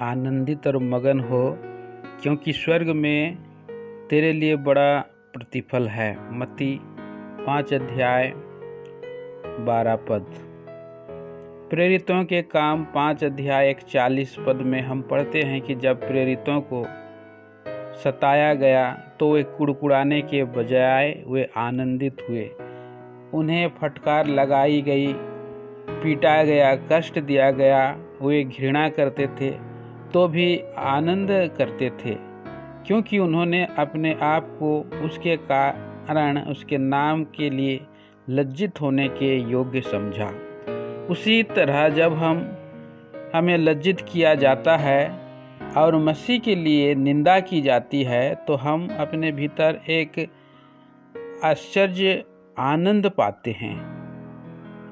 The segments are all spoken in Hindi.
आनंदित और मगन हो, क्योंकि स्वर्ग में तेरे लिए बड़ा प्रतिफल है। मत्ती 5 अध्याय 12 पद। प्रेरितों के काम 5 अध्याय 41 पद में हम पढ़ते हैं कि जब प्रेरितों को सताया गया तो वे कुड़कुड़ाने के बजाय वे आनंदित हुए। उन्हें फटकार लगाई गई, पीटा गया, कष्ट दिया गया, वे घृणा करते थे तो भी आनंद करते थे, क्योंकि उन्होंने अपने आप को उसके कारण उसके नाम के लिए लज्जित होने के योग्य समझा। उसी तरह जब हमें लज्जित किया जाता है और मसीह के लिए निंदा की जाती है तो हम अपने भीतर एक आश्चर्य आनंद पाते हैं।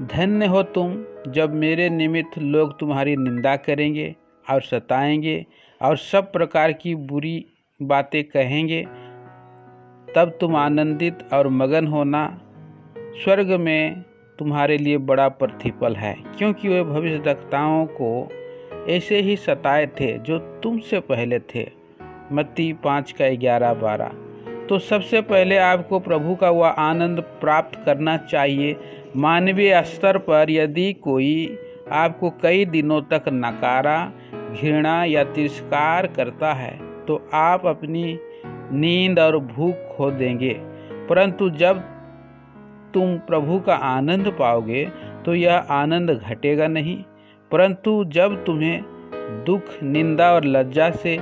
धन्य हो तुम जब मेरे निमित्त लोग तुम्हारी निंदा करेंगे और सताएंगे और सब प्रकार की बुरी बातें कहेंगे, तब तुम आनंदित और मगन होना। स्वर्ग में तुम्हारे लिए बड़ा प्रतिफल है, क्योंकि वे भविष्यद्वक्ताओं को ऐसे ही सताए थे जो तुमसे पहले थे। मत्ती 5:11-12। तो सबसे पहले आपको प्रभु का वह आनंद प्राप्त करना चाहिए। मानवीय स्तर पर यदि कोई आपको कई दिनों तक नकारा, घृणा या तिरस्कार करता है तो आप अपनी नींद और भूख खो देंगे, परंतु जब तुम प्रभु का आनंद पाओगे तो यह आनंद घटेगा नहीं, परंतु जब तुम्हें दुख, निंदा और लज्जा से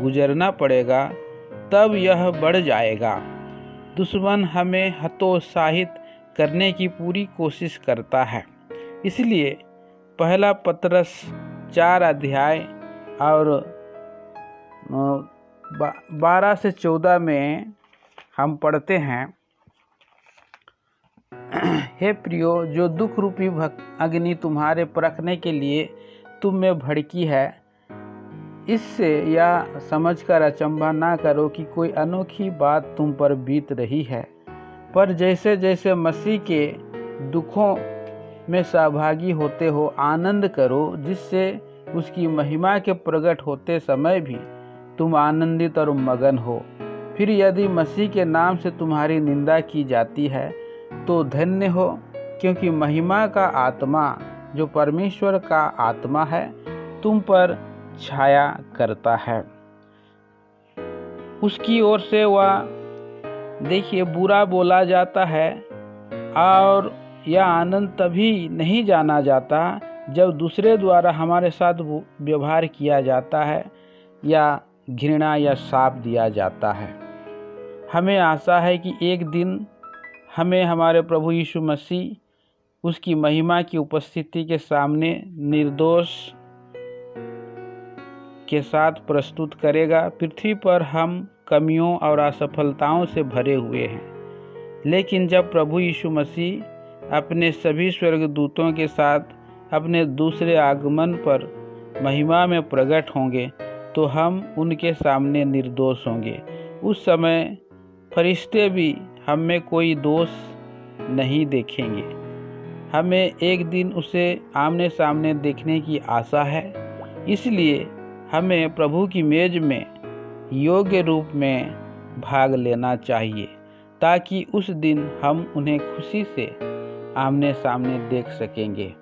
गुजरना पड़ेगा तब यह बढ़ जाएगा। दुश्मन हमें हतोत्साहित करने की पूरी कोशिश करता है, इसलिए पहला पतरस 4 अध्याय और 12 से 14 में हम पढ़ते हैं, हे प्रियो, जो दुख रूपी अग्नि तुम्हारे परखने के लिए तुम में भड़की है, इससे यह समझकर अचंभा ना करो कि कोई अनोखी बात तुम पर बीत रही है, पर जैसे जैसे मसीह के दुखों में सहभागी होते हो आनंद करो, जिससे उसकी महिमा के प्रकट होते समय भी तुम आनंदित और मगन हो। फिर यदि मसीह के नाम से तुम्हारी निंदा की जाती है तो धन्य हो, क्योंकि महिमा का आत्मा जो परमेश्वर का आत्मा है तुम पर छाया करता है। उसकी ओर से वह देखिए बुरा बोला जाता है और यह आनंद तभी नहीं जाना जाता जब दूसरे द्वारा हमारे साथ व्यवहार किया जाता है या घृणा या शाप दिया जाता है। हमें आशा है कि एक दिन हमें हमारे प्रभु यीशु मसीह उसकी महिमा की उपस्थिति के सामने निर्दोष के साथ प्रस्तुत करेगा। पृथ्वी पर हम कमियों और असफलताओं से भरे हुए हैं, लेकिन जब प्रभु यीशु मसीह अपने सभी स्वर्गदूतों के साथ अपने दूसरे आगमन पर महिमा में प्रकट होंगे तो हम उनके सामने निर्दोष होंगे। उस समय फरिश्ते भी हम में कोई दोष नहीं देखेंगे। हमें एक दिन उसे आमने सामने देखने की आशा है, इसलिए हमें प्रभु की मेज में योग्य रूप में भाग लेना चाहिए, ताकि उस दिन हम उन्हें खुशी से आमने सामने देख सकेंगे।